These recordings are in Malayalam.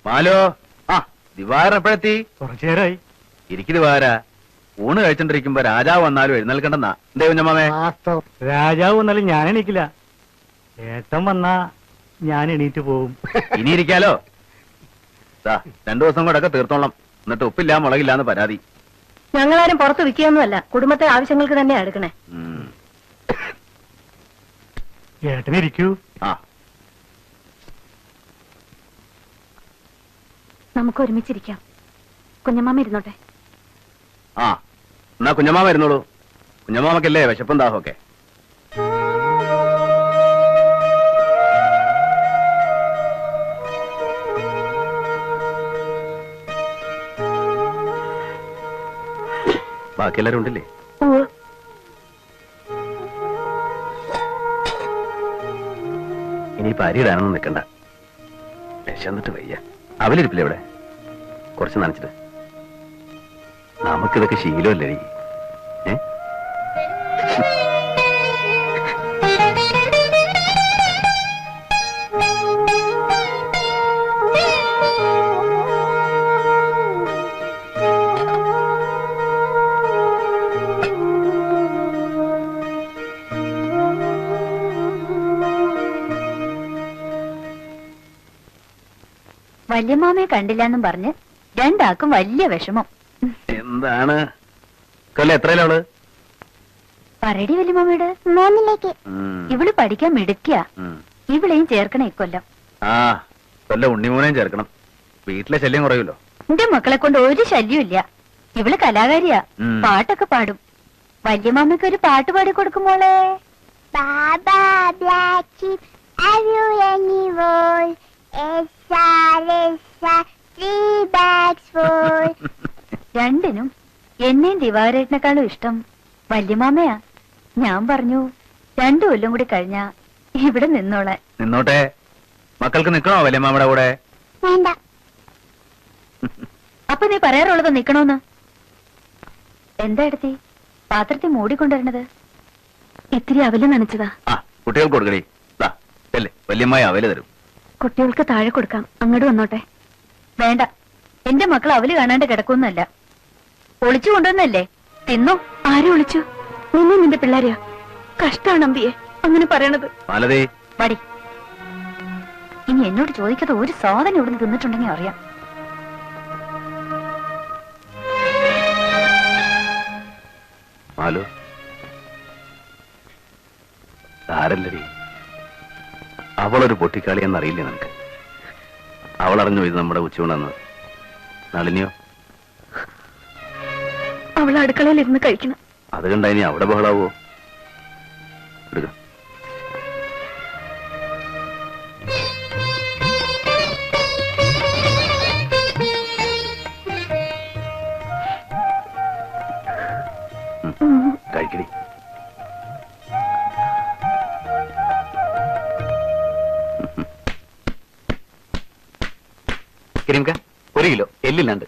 മാലോ, ആ ദിവാരം എപ്പോഴെത്തി? കുറച്ചു നേരമായി. ഇരിക്കു ദിവാര. ഊണ് കഴിച്ചോണ്ടിരിക്കുമ്പോ രാജാവ് വന്നാലും എഴുന്നേൽക്കണ്ടെന്നാ എന്തേ കുഞ്ഞമ്മാമേ? രാജാവ് വന്നാലും ഞാൻ എണീക്കില്ല. ഏട്ടൻ വന്നാ ഞാൻ എണീറ്റ് പോവും. ഇനി ഇരിക്കാലോ. 2 ദിവസം കൂടെ തീർത്തോളം. എന്നിട്ട് ഉപ്പില്ല മുളകില്ലാന്ന് പരാതി. ഞങ്ങളാരും പുറത്ത് വിൽക്കുകയൊന്നുമല്ല, കുടുംബത്തെ ആവശ്യങ്ങൾക്ക് തന്നെയാ എടുക്കണേ. ഏട്ടനിരിക്കൂ. ആ, നമുക്ക് ഒരുമിച്ചിരിക്കാം. കുഞ്ഞമ്മാമ ഇരുന്നോട്ടെ. ആ എന്നാ കുഞ്ഞമ്മാമ ഇരുന്നോളൂ. കുഞ്ഞമ്മാമക്കല്ലേ വിശപ്പും ദാഹമൊക്കെ. ബാക്കി എല്ലാരും ഉണ്ടല്ലേ? ഇനിയിപ്പോ അരിയിടാനൊന്നും നിൽക്കണ്ട. വിശന്നിട്ട് വയ്യ. അവലിരിപ്പില്ലേ ഇവിടെ? കുറച്ച് നനച്ചിട്ട്. നമുക്കിതൊക്കെ ശീലമല്ലേ? വല്യമ്മാമയെ കണ്ടില്ലെന്നും പറഞ്ഞ് രണ്ടാക്കും വലിയ വിഷമം. എന്താണ് കൊല്ലം? എത്രയിലാണ്? പറയടി വല്യമ്മാമയുടെ 3ലേക്ക്. ഇവള് പഠിക്കാൻ മിടുക്കിയ. ഇവളെയും ചേർക്കണേ ഇക്കൊല്ലം. ആ കൊല്ലം ഉണ്ണിമൂനെയും ചേർക്കണം. വീട്ടിലെ ശല്യം കുറയുമല്ലോ. എന്റെ മക്കളെ കൊണ്ട് ഒരു ശല്യം ഇല്ല. ഇവള് കലാകാരിയാ. പാട്ടൊക്കെ പാടും. വല്യമ്മാമയ്ക്ക് ഒരു പാട്ട് പാടി കൊടുക്കുമോളെ. രണ്ടിനും എന്നെയും ദിവാരേട്ടനെക്കാളും ഇഷ്ടം വല്യമാമയാ. ഞാൻ പറഞ്ഞു 2 കൊല്ലം കൂടി കഴിഞ്ഞാ ഇവിടെ നിന്നോളെ. നിന്നോട്ടെ. മക്കൾക്ക് നിക്കണോ വല്യമാമയുടെ കൂടെ? വേണ്ട. അപ്പൊ നീ പറയാറുള്ളത് നിക്കണോന്ന്? എന്താ എടുത്തി പാത്രത്തിൽ മൂടിക്കൊണ്ടുവരണത്? ഇത്തിരി അവല് നനച്ചതാ. ആ കുട്ടികൾക്ക് കൊടുക്കണേ. വല്യമ്മായി അവല് തരും. കുട്ടികൾക്ക് താഴെ കൊടുക്കാം. അങ്ങോട്ട് വന്നോട്ടെ. വേണ്ട, എന്റെ മക്കൾ അവല് കാണാണ്ട് കിടക്കുന്നല്ല. ഒളിച്ചു കൊണ്ടുവന്നല്ലേ? തിന്നു. ആരും ഒളിച്ചു? നിന്നെ നിന്റെ പിള്ളേരെയാ. കഷ്ടാണ് അമ്പിയെ അങ്ങനെ പറയണത്. മടി. ഇനി എന്നോട് ചോദിക്കാതെ ഒരു സാധനം ഇവിടുന്ന് തിന്നിട്ടുണ്ടെങ്കിൽ അറിയാം. ആരല്ലടി അവളൊരു പൊട്ടിക്കാളി എന്നറിയില്ലേ നിനക്ക്? അവളറിഞ്ഞു ഇത് നമ്മുടെ ഉച്ചയൂണെന്ന്. നളിനിയോ? അവൾ അടുക്കളയിൽ ഇരുന്ന് കഴിക്കണം. അത് കണ്ട ഇനി അവിടെ ബഹളാവോ? എടുക്ക. കഴിക്കടി. കിരീംക 1 കിലോ എല്ലില്ലാണ്ട്.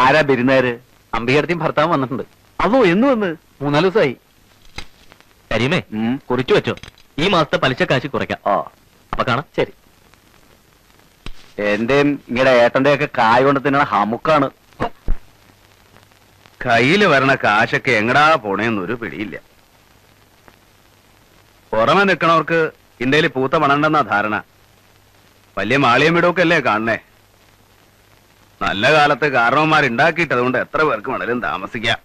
ആരാ ബിരുന്നാര്? അമ്പികടത്തിയും ഭർത്താവും വന്നിട്ടുണ്ട്. അതോ എന്ന് വന്ന്? 3-4 ദിവസമായി. കരീമേ കുറിച്ചു വെച്ചോ. ഈ മാസത്തെ പലിശ കാശ് കുറയ്ക്കാം. അപ്പൊ കാണാം. ശരി. എന്റെയും ഇങ്ങടെ ഏട്ടന്റെ ഒക്കെ കായ കൊണ്ട് തിന്നണ ഹമുക്കാണ്. കയ്യില് വരണ കാശൊക്കെ എങ്ങടാ പോണേന്നൊരു പിടിയില്ല. പുറമെ നിൽക്കണവർക്ക് ഇന്ത്യയിൽ പൂത്ത പണണ്ടെന്നാ ധാരണ. വലിയ മാളിയം വീടൊക്കെ അല്ലേ കാണണേ. നല്ല കാലത്ത് കാരണവന്മാരുണ്ടാക്കിയിട്ട് അതുകൊണ്ട് എത്ര പേർക്ക് വേണേലും താമസിക്കാം.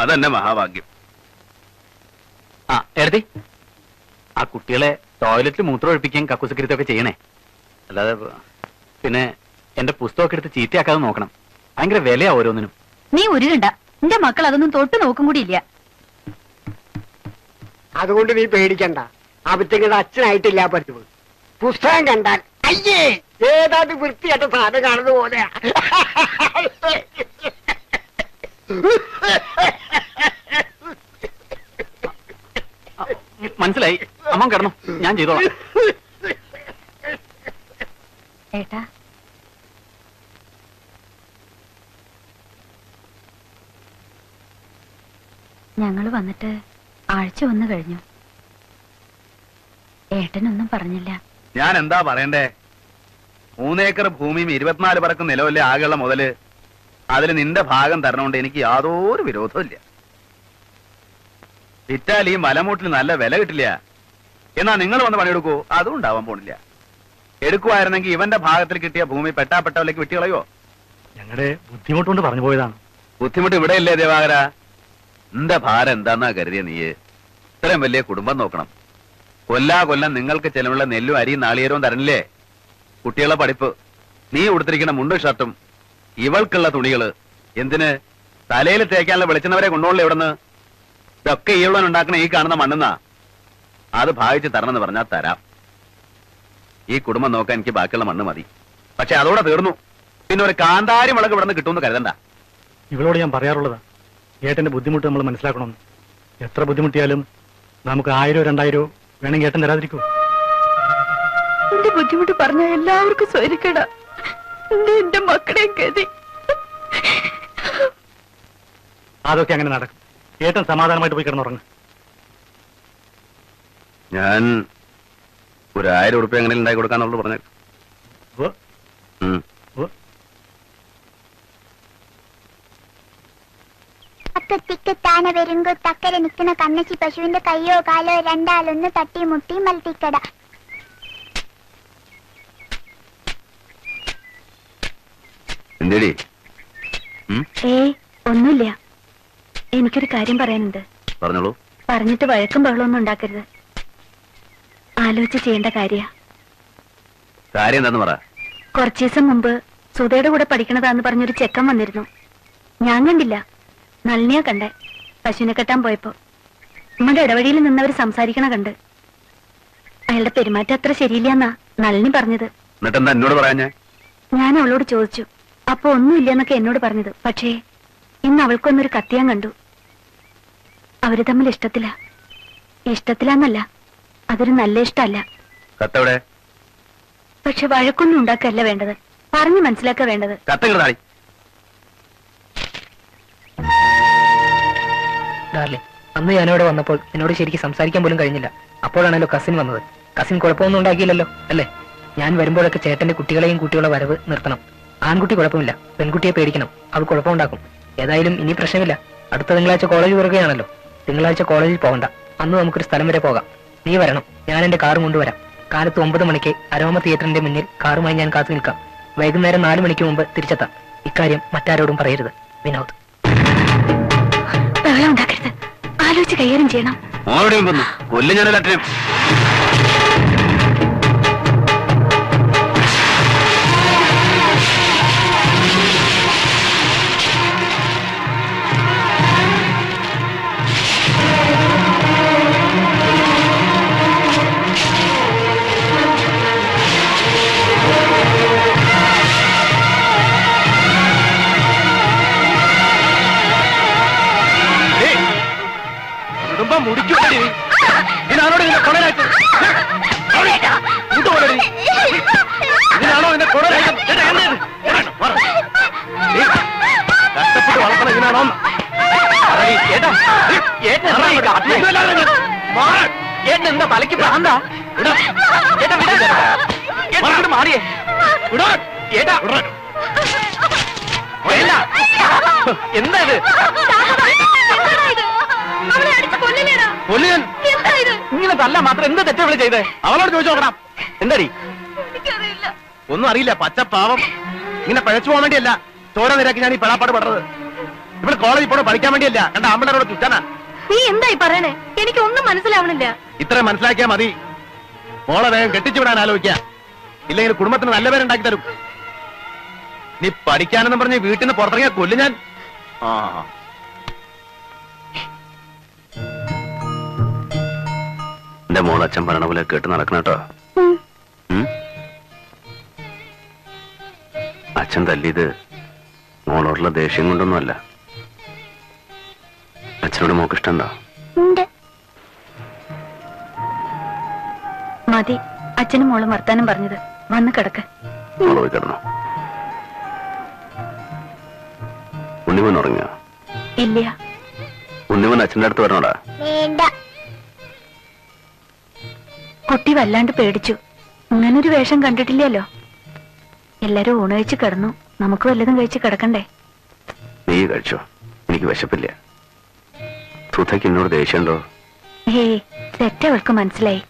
അതെന്നെ മഹാഭാഗ്യം. ആ എഴുതി ആ കുട്ടികളെ ടോയ്ലറ്റിൽ മൂത്രം ഒഴിപ്പിക്കുകയും കക്കുസക്കരിത്തൊക്കെ ചെയ്യണേ. അല്ലാതെ പിന്നെ എന്റെ പുസ്തകമൊക്കെ എടുത്ത് ചീത്തയാക്കാതെ നോക്കണം. ഭയങ്കര വിലയാ ഓരോന്നിനും. നീ ഉരുകണ്ട. എന്റെ മക്കൾ അതൊന്നും തൊട്ട് നോക്കും കൂടി ഇല്ല. അതുകൊണ്ട് നീ പേടിക്കണ്ട. അവറ്റങ്ങളുടെ അച്ഛനായിട്ടില്ല പതിവ്. പുസ്തകം കണ്ടാൽ അയ്യേ ഏതാണ്ട് വൃത്തിയായിട്ട് സാധനം കാണുന്ന പോലെയാ. മനസ്സിലായി. അമ്മ കിടന്നു, ഞാൻ ചെയ്തോളാം. ഏട്ടാ, ഞങ്ങൾ വന്നിട്ട് ആഴ്ച 1 കഴിഞ്ഞു. ഏട്ടനൊന്നും പറഞ്ഞില്ല. ഞാൻ എന്താ പറയണ്ടേ? 3 ഏക്കർ ഭൂമിയും 24 പറക്കും നിലവല്ലേ ആകെയുള്ള മുതല്. അതിൽ നിന്റെ ഭാഗം തരണോണ്ട് എനിക്ക് യാതൊരു വിരോധവും ഇല്ല. വിറ്റാൽ ഈ മലമൂട്ടിൽ നല്ല വില കിട്ടില്ല. എന്നാ നിങ്ങൾ വന്ന് പണിയെടുക്കൂ, അതും ഉണ്ടാവാൻ പോണില്ല. എടുക്കുവായിരുന്നെങ്കിൽ ഇവന്റെ ഭാഗത്തിൽ കിട്ടിയ ഭൂമി പെട്ടാപ്പെട്ടവലേക്ക് വിട്ടുകളയോ? ഞങ്ങളുടെ ബുദ്ധിമുട്ടുകൊണ്ട് പറഞ്ഞു പോയതാണ്. ബുദ്ധിമുട്ട് ഇവിടെയല്ലേ ദേവാകര? നിന്റെ ഭാരം എന്താന്നാ കരുതിയ നീ? ഇത്രയും വലിയ കുടുംബം നോക്കണം. കൊല്ലം നിങ്ങൾക്ക് ചെലവുള്ള നെല്ലും അരിയും നാളികേരവും തരണില്ലേ? കുട്ടികളെ പഠിപ്പ്, നീ ഉടുത്തിരിക്കുന്ന മുണ്ടും ഷർട്ടും, ഇവൾക്കുള്ള തുണികള്, എന്തിന് തലയിൽ തേക്കാനുള്ള വെളിച്ചെണ്ണവരെ കൊണ്ടുപോകണല്ലേ ഇവിടുന്ന്? ഇതൊക്കെ ഈവളൻ ഉണ്ടാക്കണ ഈ കാണുന്ന മണ്ണെന്നാ. അത് ഭാവിച്ച് തരണമെന്ന് പറഞ്ഞാൽ തരാം. ഈ കുടുംബം നോക്കാൻ എനിക്ക് ബാക്കിയുള്ള മണ്ണ് മതി. പക്ഷെ അതോടെ തീർന്നു. പിന്നെ ഒരു കാന്താരി മുളക് ഇവിടെ നിന്ന് കിട്ടുമെന്ന് കരുതണ്ട. ഇവളോട് ഞാൻ പറയാറുള്ളതാ, ഏട്ടന്റെ ബുദ്ധിമുട്ട് നമ്മൾ മനസ്സിലാക്കണം. എത്ര ബുദ്ധിമുട്ടിയാലും നമുക്ക് 1000 2000 വേണമെങ്കിൽ ഏട്ടൻ തരാതിരിക്കൂ. എന്റെ ബുദ്ധിമുട്ട് പറഞ്ഞ എല്ലാവർക്കും സ്വരിക്കട. എന്റെ മക്കളെ ഗതി. അതൊക്കെ അങ്ങനെ നടക്കും. ഏട്ടൻ സമാധാനമായിട്ട് പോയി കിടന്നുറങ്ങും. ഞാൻ ഒരു 1000 ഉറുപ്പ്യ എങ്ങനെ ഉണ്ടാക്കി കൊടുക്കാന്നുള്ളത് പറഞ്ഞു. താന വരുങ്കോ തക്കരെ നിൽക്കുന്ന കണ്ണച്ചി പശുവിന്റെ കയ്യോ കാലോ രണ്ടാലൊന്ന് തട്ടി മുട്ടി മൽത്തിക്കട. എന്തേടി? ഒന്നുമില്ല. എനിക്കൊരു കാര്യം പറയാനുണ്ട്. പറഞ്ഞോളൂ. പറഞ്ഞിട്ട് വഴക്കും ബഹളമൊന്നും ഉണ്ടാക്കരുത്. ആലോചിച്ച് ചെയ്യേണ്ട കാര്യം എന്താന്ന് പറ. കുറച്ചു ദിവസം മുമ്പ് സുധയുടെ കൂടെ പഠിക്കണതാന്ന് പറഞ്ഞൊരു ചെക്കൻ വന്നിരുന്നു. ഞാൻ കണ്ടില്ല, നളിനിയാ കണ്ടേ. പശുവിനെ കെട്ടാൻ പോയപ്പോ നമ്മുടെ ഇടവഴിയിൽ നിന്നവർ സംസാരിക്കണ കണ്ട്. അയാളുടെ പെരുമാറ്റം അത്ര ശരിയില്ലെന്നാ നളിനി പറഞ്ഞത്. എന്നോട് പറയാഞ്ഞേ? ഞാൻ അവളോട് ചോദിച്ചു. അപ്പൊ ഒന്നുമില്ലെന്നൊക്കെ എന്നോട് പറഞ്ഞത്. പക്ഷേ ഇന്ന് അവൾക്കൊന്നൊരു കത്തിയാൻ കണ്ടു. അവര് തമ്മിൽ ഇഷ്ടത്തിലാന്നല്ല, അതൊരു നല്ല ഇഷ്ടമല്ല. പക്ഷെ വഴക്കൊന്നും ഉണ്ടാക്കല്ല വേണ്ടത്, പറഞ്ഞു മനസ്സിലാക്ക വേണ്ടത്. അന്ന് ഞാനിവിടെ വന്നപ്പോൾ എന്നോട് ശരിക്കും സംസാരിക്കാൻ പോലും കഴിഞ്ഞില്ല. അപ്പോഴാണല്ലോ കസിൻ വന്നത്. കസിൻ കുഴപ്പമൊന്നും ഉണ്ടാക്കിയില്ലല്ലോ അല്ലേ? ഞാൻ വരുമ്പോഴൊക്കെ ചേട്ടന്റെ കുട്ടികളെ വരവ് നിർത്തണം. ആൺകുട്ടി കുഴപ്പമില്ല, പെൺകുട്ടിയെ പേടിക്കണം, അവൾ കുഴപ്പമുണ്ടാക്കും. ഏതായാലും ഇനി പ്രശ്നമില്ല. അടുത്ത തിങ്കളാഴ്ച കോളേജ് തുറക്കുകയാണല്ലോ. തിങ്കളാഴ്ച കോളേജിൽ പോകണ്ട. അന്ന് നമുക്കൊരു സ്ഥലം വരെ പോകാം. നീ വരണം, ഞാൻ എന്റെ കാറും കൊണ്ടുവരാം. കാലത്ത് 9 മണിക്ക് അരോമ തിയേറ്ററിന്റെ മുന്നിൽ കാറുമായി ഞാൻ കാത്തു നിൽക്കാം. വൈകുന്നേരം 4 മണിക്ക് മുമ്പ് തിരിച്ചെത്താം. ഇക്കാര്യം മറ്റാരോടും പറയരുത്. വിനോദ്. ഉണ്ടാക്കരുത്, ആലോചിച്ച് കൈകാര്യം ചെയ്യണം. എന്താ തലയ്ക്ക് പ്രാന്താ? മാറിയേ എന്താ ഇത്? ഇങ്ങനെ തല്ല മാത്രം എന്ത് തെറ്റാ ഇവിടെ ചെയ്തേ? അവളോട് ചോദിച്ചു നോക്കണം. എന്താടി? ഒന്നും അറിയില്ല, പച്ചപ്പാവം. ഇങ്ങനെ പഴച്ചു പോകാൻ വേണ്ടിയല്ല ചോര നിരാക്കി ഞാൻ ഈ പെടാപ്പാട് പെടുന്നത്. ഇവിടെ കോളേജിൽ പോണോ പഠിക്കാൻ വേണ്ടിയല്ല, കണ്ട അമ്പലരോട് ചുറ്റാനാ. നീ എന്തായി പറയണേ? എനിക്കൊന്നും മനസ്സിലാവണില്ല. ഇത്ര മനസ്സിലാക്കിയാ മതി. മോളെ വേഗം കെട്ടിച്ചു വിടാൻ ആലോചിക്കാം. ഇല്ലെങ്കിൽ കുടുംബത്തിന് നല്ല പേരുണ്ടാക്കി തരും. നീ പഠിക്കാനെന്നും പറഞ്ഞ് വീട്ടിൽ നിന്ന് പുറത്തിറങ്ങിയാ കൊല്ലും ഞാൻ. എന്റെ മോളച്ഛൻ പറയണ പോലെ കേട്ട് നടക്കണം കേട്ടോ. അച്ഛൻ തല്ലിയത് മോളോടുള്ള ദേഷ്യം കൊണ്ടൊന്നുമല്ല. അച്ഛനോട് മോക്ക് ഇഷ്ടണ്ടോ? മതി അച്ഛനും മോളും വർത്താനം പറഞ്ഞത്. വന്ന് കിടക്ക. മോള് പോയി കിടന്നോ. ഉണ്ണിമോൻ ഉറങ്ങിയോ? ഇല്ല. ഉണ്ണിമോൻ അച്ഛൻ്റെ അടുത്ത് വരണോടാ. കുട്ടി വല്ലാണ്ട് പേടിച്ചു. ഇങ്ങനൊരു വേഷം കണ്ടിട്ടില്ലല്ലോ. എല്ലാരും ഊണ് കഴിച്ച് കിടന്നു. നമുക്ക് വല്ലതും കഴിച്ച് കിടക്കണ്ടേ? നീ കഴിച്ചോ, എനിക്ക് വിശപ്പില്ല. സുധയ്ക്ക് എന്നോട് ദേഷ്യമുണ്ടോ? ഏയ്, തെറ്റ് അവൾക്ക് മനസ്സിലായി.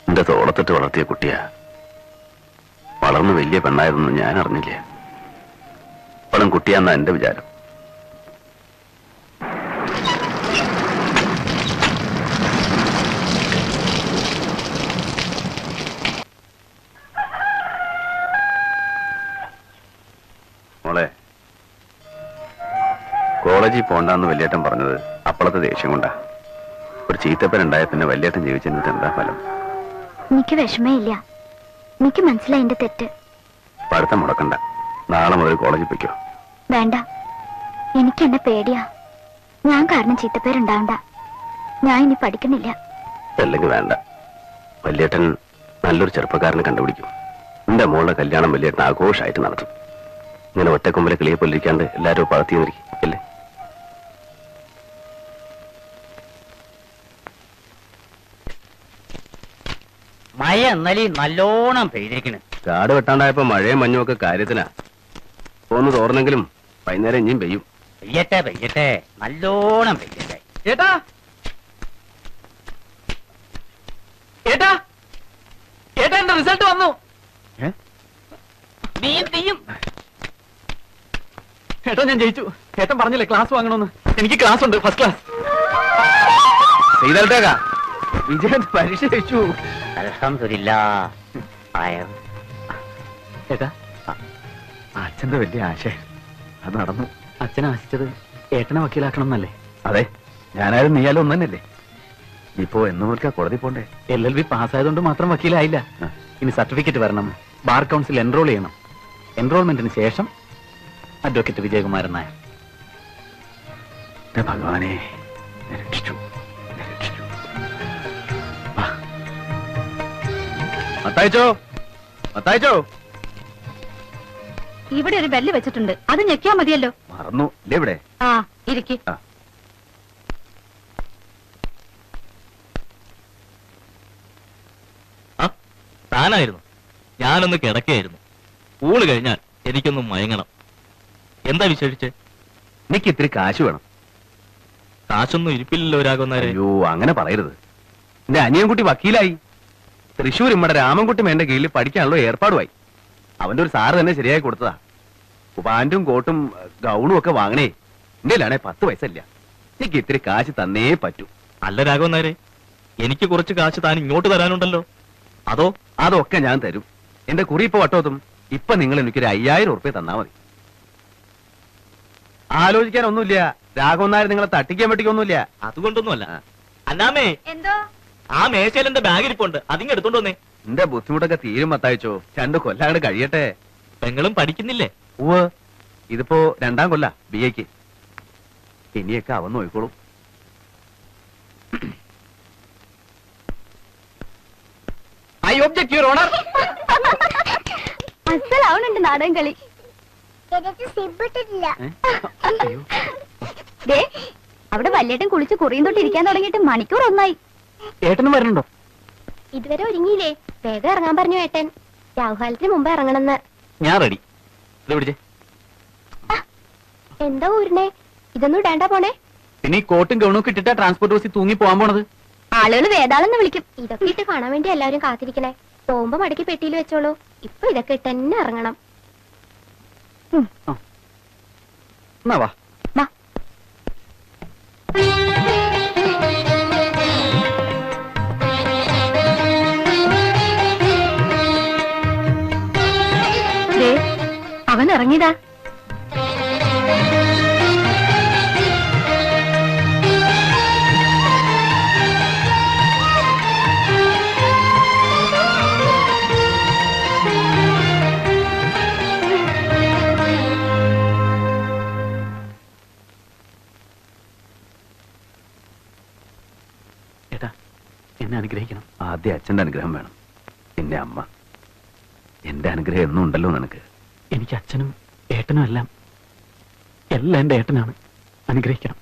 എന്റെ തോളത്തിട്ട് വളർത്തിയ കുട്ടിയാ. വളർന്ന് വലിയ പെണ്ണായിരുന്നു ഞാൻ അറിഞ്ഞില്ല. പണം കുട്ടിയാന്നാ എന്റെ വിചാരം. മോളെ, കോളേജിൽ പോണ്ടെന്ന് വല്യേട്ടൻ പറഞ്ഞത് അപ്പോഴത്തെ ദേഷ്യം കൊണ്ടാ. ഒരു ചീത്തപ്പനുണ്ടായ പിന്നെ വല്യേട്ടൻ ജീവിച്ചെന്നിട്ട് എന്താ ഫലം? എനിക്ക് വിഷമയില്ല. എനിക്ക് മനസ്സിലായി എന്റെ തെറ്റ്. പഠിത്തം മുടക്കണ്ട. നാളെ മുതൽ കോളേജിൽ പോയിക്കോ. വേണ്ട, എനിക്ക് എന്നെ പേടിയാ. ഞാൻ കാരണം ചീത്തപ്പേരുണ്ടാവണ്ട. ഞാൻ ഇനി പഠിക്കുന്നില്ല. അല്ലെങ്കിൽ വേണ്ട. വല്യേട്ടൻ നല്ലൊരു ചെറുപ്പക്കാരനെ കണ്ടുപിടിക്കും. എന്റെ മോളുടെ കല്യാണം വല്യേട്ടൻ ആഘോഷമായിട്ട് നടത്തും. ഇങ്ങനെ ഒറ്റക്കൊമ്പിലെ കിളിയെ പൊല്ലിരിക്കാണ്ട് എല്ലാവരും പകർത്തി നിൽക്കും അല്ലേ? മഴ എന്നാലേ നല്ലോണം പെയ്തിരിക്കണ്. കാട് വെട്ടാണ്ടായപ്പോ മഴയും മഞ്ഞും ഒക്കെ കാര്യത്തിനാ. പോന്ന് തോർന്നെങ്കിലും വൈകുന്നേരം ഇനിയും പെയ്യും. പെയ്യട്ടെ പെയ്യട്ടെ, നല്ലോണം പെയ്യട്ടെ. ഏട്ടാ ഏട്ടാ ഏട്ടാ, എന്റെ റിസൾട്ട് വന്നു. നീയും ഏട്ടാ, ഞാൻ ജയിച്ചു. ഏട്ടൻ പറഞ്ഞില്ലേ ക്ലാസ് വാങ്ങണമെന്ന്. എനിക്ക് ക്ലാസ് ഉണ്ട്, ഫസ്റ്റ് ക്ലാസ്. ചെയ്തേക്കാ വിജയൻ പരീക്ഷ ജയിച്ചു. അൽഹംദുലില്ലാഹ്. ഏട്ടാ, അച്ഛന്റെ വലിയ ആശ അത് നടന്നു. അച്ഛൻ ആശിച്ചത് ഏട്ടനെ വക്കീലാക്കണം എന്നല്ലേ? അതെ, ഞാനായാലും നീയാലും ഒന്നു തന്നെയല്ലേ. ഇപ്പോ എന്ന് മുതൽക്കാ കോടതി പോണ്ടേ? LLB പാസ്സായതുകൊണ്ട് മാത്രം വക്കീലായില്ല. ഇനി സർട്ടിഫിക്കറ്റ് വരണം, ബാർ കൗൺസിൽ എൻറോൾ ചെയ്യണം. എൻറോൾമെന്റിന് ശേഷം അഡ്വക്കേറ്റ് വിജയകുമാരൻ നായർ. ഭഗവാനെ, രക്ഷിച്ചു രക്ഷിച്ചു. മത്തായിച്ചോ, മത്തായിച്ചോ. ഇവിടെ ഒരു ബെല്ല് വെച്ചിട്ടുണ്ട്, അത് ഞെക്കിയാ മതിയല്ലോ. മറന്നു ഇല്ലേ ഇവിടെ? ആ, ഇരിക്കി. താനായിരുന്നു. ഞാനൊന്ന് കിടക്കുകയായിരുന്നു. ഊണ് കഴിഞ്ഞാൽ എനിക്കൊന്ന് മയങ്ങണം. എന്താ വിശേഷിച്ച്? എനിക്ക് ഇത്തിരി കാശ് വേണം. കാശൊന്നും ഇരിപ്പില്ലല്ലോ രാഘവന്നാരെ. അയ്യോ, അങ്ങനെ പറയരുത്. എന്റെ അനിയൻകുട്ടി വക്കീലായി. തൃശ്ശൂർ ഇമ്മടെ രാമൻകുട്ടി മേന്റെ കീഴിൽ പഠിക്കാനുള്ള ഏർപ്പാടുമായി. അവന്റെ ഒരു സാറ് തന്നെ ശരിയായി കൊടുത്തതാ. പാന്റും കോട്ടും ഗൗണും ഒക്കെ വാങ്ങണേ. എന്റെയിലാണെ 10 പൈസയില്ല. എനിക്ക് ഇത്തിരി കാശ് തന്നേ പറ്റൂ. അല്ല രാഘവന്നാരെ, എനിക്ക് കുറച്ച് കാശ് താൻ ഇങ്ങോട്ട് തരാനുണ്ടല്ലോ. അതോ? അതൊക്കെ ഞാൻ തരും. എന്റെ കുറി ഇപ്പൊ വട്ടോത്തും. ഇപ്പൊ നിങ്ങൾ എനിക്കൊരു 5000 ഉറുപ്പ്യ തന്നാ മതി. ആലോചിക്കാനൊന്നുമില്ല. രാഘവന്നാര് നിങ്ങളെ തട്ടിക്കാൻ പറ്റിക്കൊന്നുമില്ല. അതുകൊണ്ടൊന്നുമല്ല. അന്നാമേ, എന്തോ? ആ മേശയിൽ എന്റെ ബാഗ് ഇരിപ്പുണ്ട്, അതിങ്ങ് എടുത്തോണ്ട് വന്നേ. എന്റെ ബുദ്ധിമുട്ടൊക്കെ തീരും മത്തായിച്ചോ. 2 കൊല്ലാണ്ട് കഴിയട്ടെ. പെങ്ങളും പഠിക്കുന്നില്ലേ? ഉവ്വ്, ഇതിപ്പോ 2ാം കൊല്ല BAക്ക്. ഇനിയൊക്കെ അവൻ നോയിക്കോളും. I object your honour. അസലാവണുണ്ട് നാടൻ കളി. സിബിട്ടില്ല. ദേ, അവിടെ വല്യേട്ടൻ കുളിച്ച് കുറിയും തൊട്ട് ഇരിക്കാൻ തുടങ്ങിയിട്ട് മണിക്കൂർ ഒന്നായി. ഏട്ടനും വരണുണ്ടോ? ഇതുവരെ ഒരുങ്ങിയില്ലേ? വേഗം ഇറങ്ങാൻ പറഞ്ഞു ഏട്ടൻ. രാഹുകാലത്തിന് മുമ്പ് ഇറങ്ങണമെന്ന്. ഞാൻ റെഡി. ഇത് പിടിച്ചേ. എന്താ ഊരിനെ? ഇതൊന്നും ഇടേണ്ട പോണേ. പിന്നെ ഈ കോട്ടും ഗൗണൊക്കെ ഇട്ടിട്ടാ ട്രാൻസ്പോർട്ട് ബസ്സിൽ തൂങ്ങി പോകാൻ പോണത്. ആളുകൾ വേതാളെന്ന് വിളിക്കും. ഇതൊക്കെ ഇട്ട് കാണാൻ വേണ്ടി എല്ലാവരും കാത്തിരിക്കണേ. പോകുമ്പോ മടക്കി പെട്ടിയിൽ വെച്ചോളൂ. ഇപ്പൊ ഇതൊക്കെ ഇട്ട് തന്നെ ഇറങ്ങണം. എന്നാ വാ. വാ. ദേ, അവൻ ഇറങ്ങിയതാ. എന്നെ അനുഗ്രഹിക്കണം. ആദ്യം അച്ഛന്റെ അനുഗ്രഹം വേണം, പിന്നെ അമ്മ. എന്റെ അനുഗ്രഹം എന്നും ഉണ്ടല്ലോ നിനക്ക്. എനിക്ക് അച്ഛനും ഏട്ടനും എല്ലാം എന്റെ ഏട്ടനാണ്. അനുഗ്രഹിക്കണം.